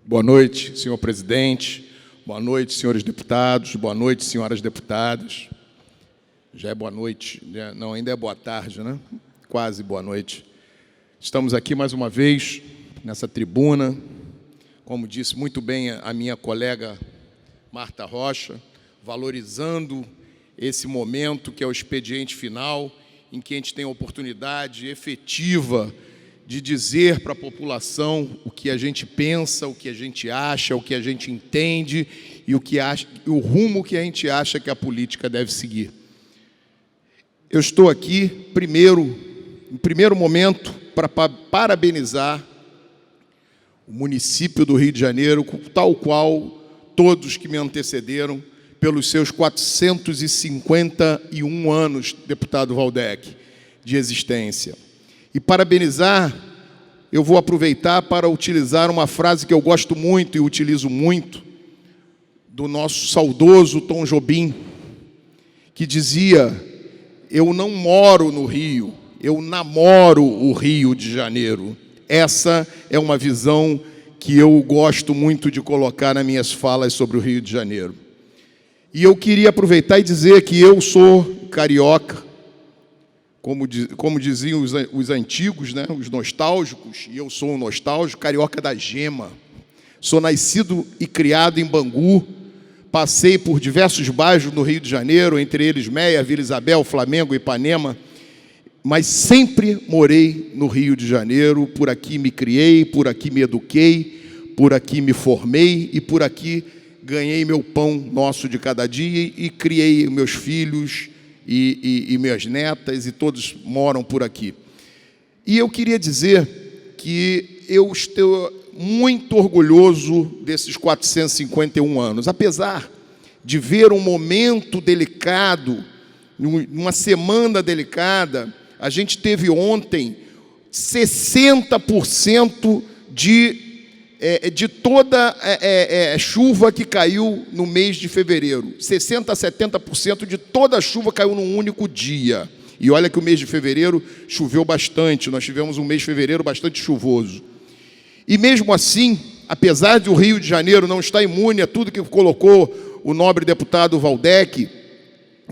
Boa noite, senhor presidente. Boa noite, senhores deputados. Boa noite, senhoras deputadas. Já é boa noite, não, ainda é boa tarde, né? Quase boa noite. Estamos aqui mais uma vez nessa tribuna, como disse muito bem a minha colega Marta Rocha, valorizando esse momento que é o expediente final, em que a gente tem a oportunidade efetiva de dizer para a população o que a gente pensa, o que a gente acha, o que a gente entende e o rumo que a gente acha que a política deve seguir. Eu estou aqui, em primeiro momento, para parabenizar o município do Rio de Janeiro, tal qual todos que me antecederam, pelos seus 451 anos, deputado Waldeck, de existência. E parabenizar, eu vou aproveitar para utilizar uma frase que eu gosto muito e utilizo muito, do nosso saudoso Tom Jobim, que dizia: eu não moro no Rio, eu namoro o Rio de Janeiro. Essa é uma visão que eu gosto muito de colocar nas minhas falas sobre o Rio de Janeiro. E eu queria aproveitar e dizer que eu sou carioca, como diziam os antigos, né, os nostálgicos, e eu sou um nostálgico, carioca da gema. Sou nascido e criado em Bangu, passei por diversos bairros no Rio de Janeiro, entre eles Meia, Vila Isabel, Flamengo, Ipanema, mas sempre morei no Rio de Janeiro, por aqui me criei, por aqui me eduquei, por aqui me formei e por aqui ganhei meu pão nosso de cada dia e criei meus filhos e minhas netas, e todos moram por aqui. E eu queria dizer que eu estou muito orgulhoso desses 451 anos, apesar de ver um momento delicado, numa semana delicada. A gente teve ontem 60% de toda chuva que caiu no mês de fevereiro. 60% a 70% de toda a chuva caiu num único dia. E olha que o mês de fevereiro choveu bastante, nós tivemos um mês de fevereiro bastante chuvoso. E mesmo assim, apesar de o Rio de Janeiro não estar imune a tudo que colocou o nobre deputado Waldeck,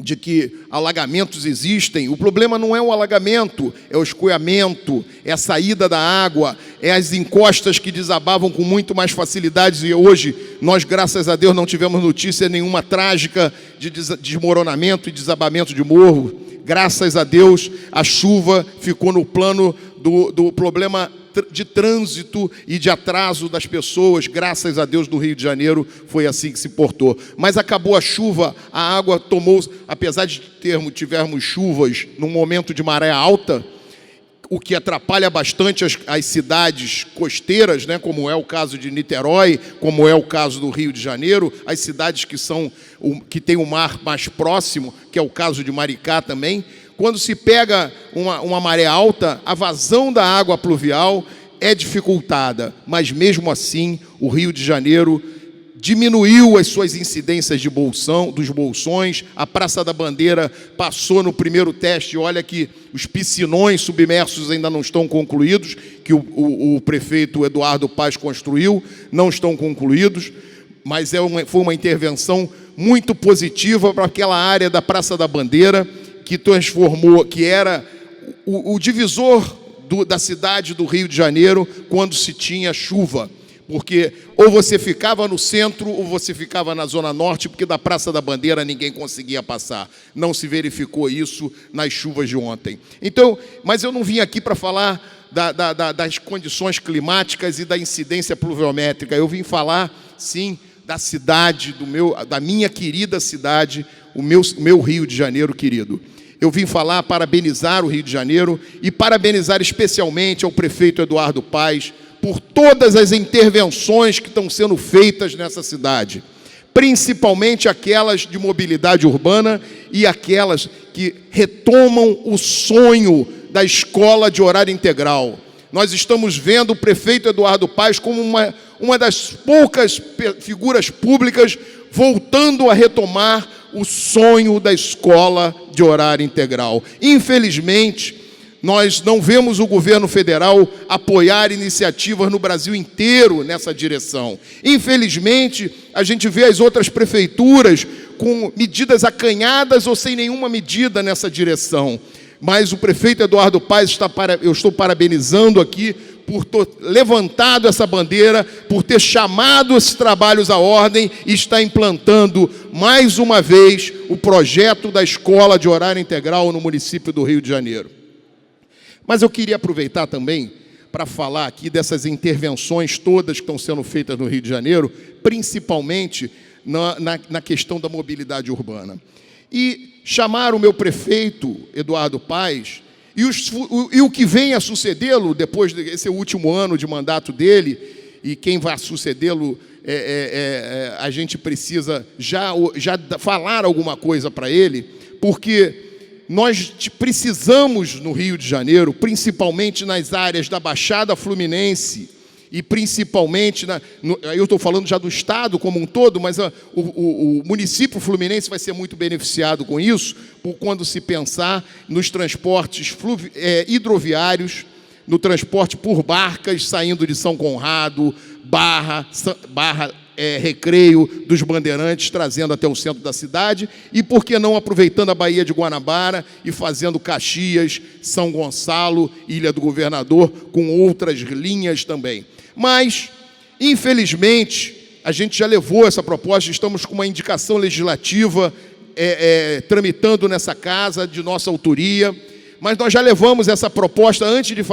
de que alagamentos existem, o problema não é o alagamento, é o escoamento, é a saída da água, é as encostas que desabavam com muito mais facilidade, e hoje nós, graças a Deus, não tivemos notícia nenhuma trágica de desmoronamento e desabamento de morro. Graças a Deus, a chuva ficou no plano do problema de trânsito e de atraso das pessoas. Graças a Deus, no Rio de Janeiro foi assim que se portou. Mas acabou a chuva, a água tomou, apesar de tivermos chuvas num momento de maré alta, o que atrapalha bastante as cidades costeiras, né, como é o caso de Niterói, como é o caso do Rio de Janeiro, as cidades que têm o mar mais próximo, que é o caso de Maricá também. Quando se pega uma maré alta, a vazão da água pluvial é dificultada, mas mesmo assim o Rio de Janeiro diminuiu as suas incidências dos bolsões. A Praça da Bandeira passou no primeiro teste. Olha que os piscinões submersos ainda não estão concluídos, que o prefeito Eduardo Paes construiu, não estão concluídos, mas foi uma intervenção muito positiva para aquela área da Praça da Bandeira, que transformou, que era o divisor da cidade do Rio de Janeiro quando se tinha chuva. Porque ou você ficava no centro ou você ficava na Zona Norte, porque da Praça da Bandeira ninguém conseguia passar. Não se verificou isso nas chuvas de ontem. Então, mas eu não vim aqui para falar das condições climáticas e da incidência pluviométrica. Eu vim falar, sim, da cidade, da minha querida cidade, o meu Rio de Janeiro querido. Eu vim falar, parabenizar o Rio de Janeiro e parabenizar especialmente ao prefeito Eduardo Paes por todas as intervenções que estão sendo feitas nessa cidade, principalmente aquelas de mobilidade urbana e aquelas que retomam o sonho da escola de horário integral. Nós estamos vendo o prefeito Eduardo Paes como uma das poucas figuras públicas voltando a retomar o sonho da escola de horário integral. Infelizmente, Nós não vemos o governo federal apoiar iniciativas no Brasil inteiro nessa direção. Infelizmente, a gente vê as outras prefeituras com medidas acanhadas ou sem nenhuma medida nessa direção. Mas o prefeito Eduardo Paes, eu estou parabenizando aqui por ter levantado essa bandeira, por ter chamado esses trabalhos à ordem e está implantando, mais uma vez, o projeto da escola de horário integral no município do Rio de Janeiro. Mas eu queria aproveitar também para falar aqui dessas intervenções todas que estão sendo feitas no Rio de Janeiro, principalmente na questão da mobilidade urbana. E chamar o meu prefeito, Eduardo Paes, e o que vem a sucedê-lo, depois desse último ano de mandato dele, e quem vai sucedê-lo, a gente precisa já falar alguma coisa para ele, porque nós precisamos no Rio de Janeiro, principalmente nas áreas da Baixada Fluminense, e principalmente, eu estou falando já do Estado como um todo, mas o município fluminense vai ser muito beneficiado com isso, quando se pensar nos transportes hidroviários, no transporte por barcas, saindo de São Conrado, Barra, Recreio, dos Bandeirantes, trazendo até o centro da cidade, e por que não aproveitando a Baía de Guanabara e fazendo Caxias, São Gonçalo, Ilha do Governador, com outras linhas também. Mas, infelizmente, a gente já levou essa proposta, estamos com uma indicação legislativa tramitando nessa casa, de nossa autoria, mas nós já levamos essa proposta, antes de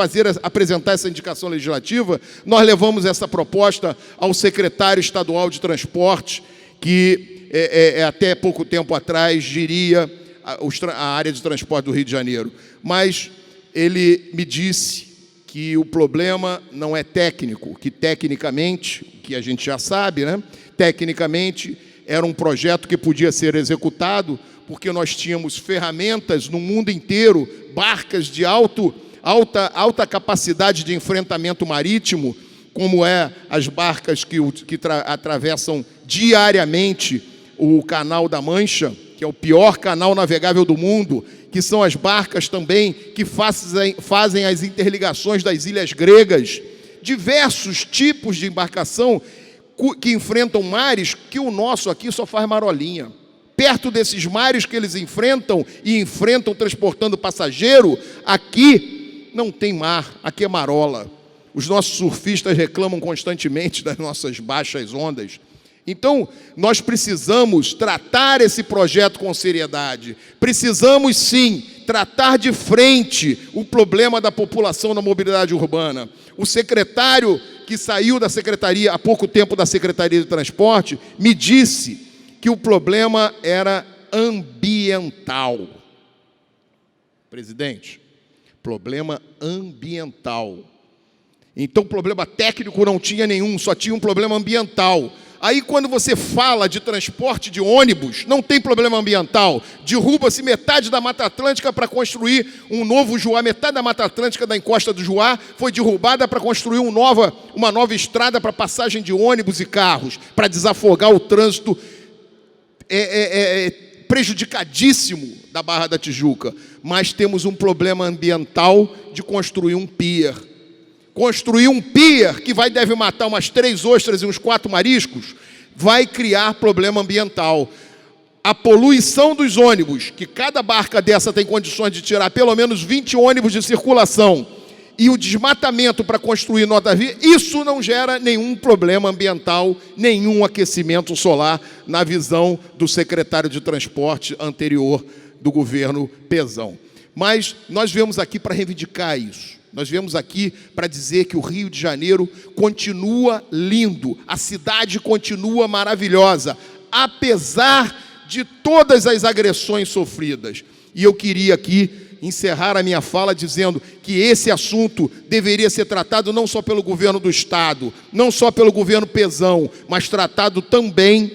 apresentar essa indicação legislativa, nós levamos essa proposta ao secretário estadual de transporte, que até pouco tempo atrás geria a área de transporte do Rio de Janeiro. Mas ele me disse que o problema não é técnico, que tecnicamente, que a gente já sabe, né? Tecnicamente era um projeto que podia ser executado, porque nós tínhamos ferramentas no mundo inteiro, barcas de alta capacidade de enfrentamento marítimo, como as barcas que atravessam diariamente o Canal da Mancha, que é o pior canal navegável do mundo, que são as barcas também que fazem as interligações das ilhas gregas, diversos tipos de embarcação que enfrentam mares que o nosso aqui só faz marolinha. Perto desses mares que eles enfrentam transportando passageiro, aqui não tem mar, aqui é marola. Os nossos surfistas reclamam constantemente das nossas baixas ondas. Então, nós precisamos tratar esse projeto com seriedade. Precisamos, sim, tratar de frente o problema da população na mobilidade urbana. O secretário que saiu da secretaria, há pouco tempo da Secretaria de Transporte, me disse que o problema era ambiental. Presidente, problema ambiental. Então, problema técnico não tinha nenhum, só tinha um problema ambiental. Aí, quando você fala de transporte de ônibus, não tem problema ambiental. Derruba-se metade da Mata Atlântica para construir um novo Juá. Metade da Mata Atlântica da encosta do Juá foi derrubada para construir uma nova estrada para passagem de ônibus e carros, para desafogar o trânsito prejudicadíssimo da Barra da Tijuca. Mas temos um problema ambiental de construir um pier. Construir um pier que deve matar umas 3 ostras e uns 4 mariscos, vai criar problema ambiental. A poluição dos ônibus, que cada barca dessa tem condições de tirar pelo menos 20 ônibus de circulação, e o desmatamento para construir nova via, isso não gera nenhum problema ambiental, nenhum aquecimento solar, na visão do secretário de transporte anterior do governo Pezão. Mas nós viemos aqui para reivindicar isso. Nós viemos aqui para dizer que o Rio de Janeiro continua lindo, a cidade continua maravilhosa, apesar de todas as agressões sofridas. E eu queria aqui encerrar a minha fala dizendo que esse assunto deveria ser tratado não só pelo governo do Estado, não só pelo governo Pezão, mas tratado também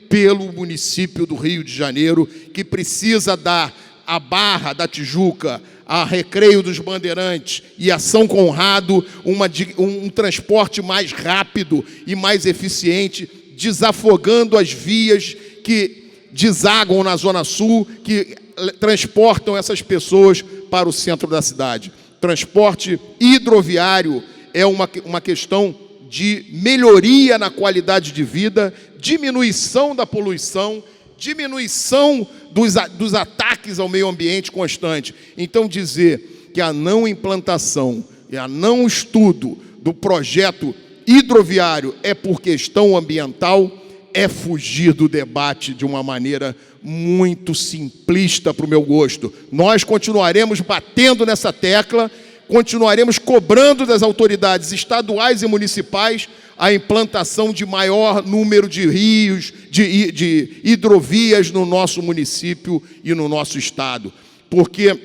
pelo município do Rio de Janeiro, que precisa dar à Barra da Tijuca, a Recreio dos Bandeirantes e a São Conrado um transporte mais rápido e mais eficiente, desafogando as vias que desaguam na Zona Sul, que transportam essas pessoas para o centro da cidade. Transporte hidroviário é uma questão de melhoria na qualidade de vida, diminuição da poluição, diminuição dos ataques ao meio ambiente constante. Então, dizer que a não implantação e a não estudo do projeto hidroviário é por questão ambiental é fugir do debate de uma maneira muito simplista para o meu gosto. Nós continuaremos batendo nessa tecla, continuaremos cobrando das autoridades estaduais e municipais a implantação de maior número de rios, de hidrovias no nosso município e no nosso estado. Porque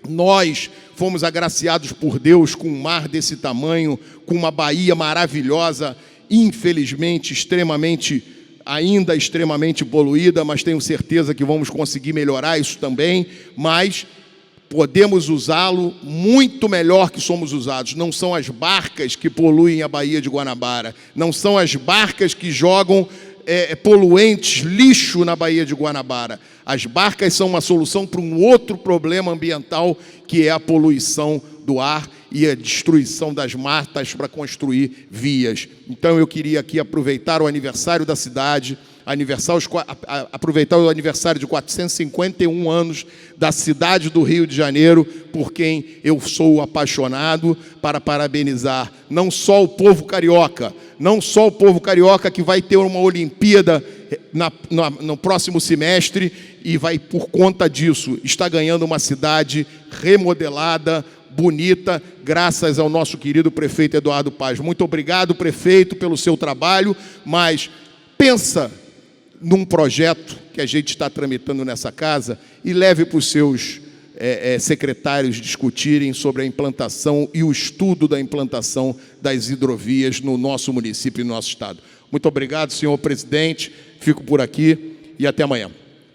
nós fomos agraciados por Deus com um mar desse tamanho, com uma Bahia maravilhosa, infelizmente ainda extremamente poluída, mas tenho certeza que vamos conseguir melhorar isso também, mas podemos usá-lo muito melhor que somos usados. Não são as barcas que poluem a Baía de Guanabara, não são as barcas que jogam poluentes, lixo na Baía de Guanabara. As barcas são uma solução para um outro problema ambiental, que é a poluição do ar e a destruição das matas para construir vias. Então eu queria aqui aproveitar o aniversário da cidade, aproveitar o aniversário de 451 anos da cidade do Rio de Janeiro, por quem eu sou apaixonado, para parabenizar não só o povo carioca, que vai ter uma Olimpíada no próximo semestre e vai, por conta disso, estar ganhando uma cidade remodelada, bonita, graças ao nosso querido prefeito Eduardo Paz. Muito obrigado, prefeito, pelo seu trabalho, mas pensa num projeto que a gente está tramitando nessa casa e leve para os seus secretários discutirem sobre a implantação e o estudo da implantação das hidrovias no nosso município e no nosso estado. Muito obrigado, senhor presidente, fico por aqui e até amanhã.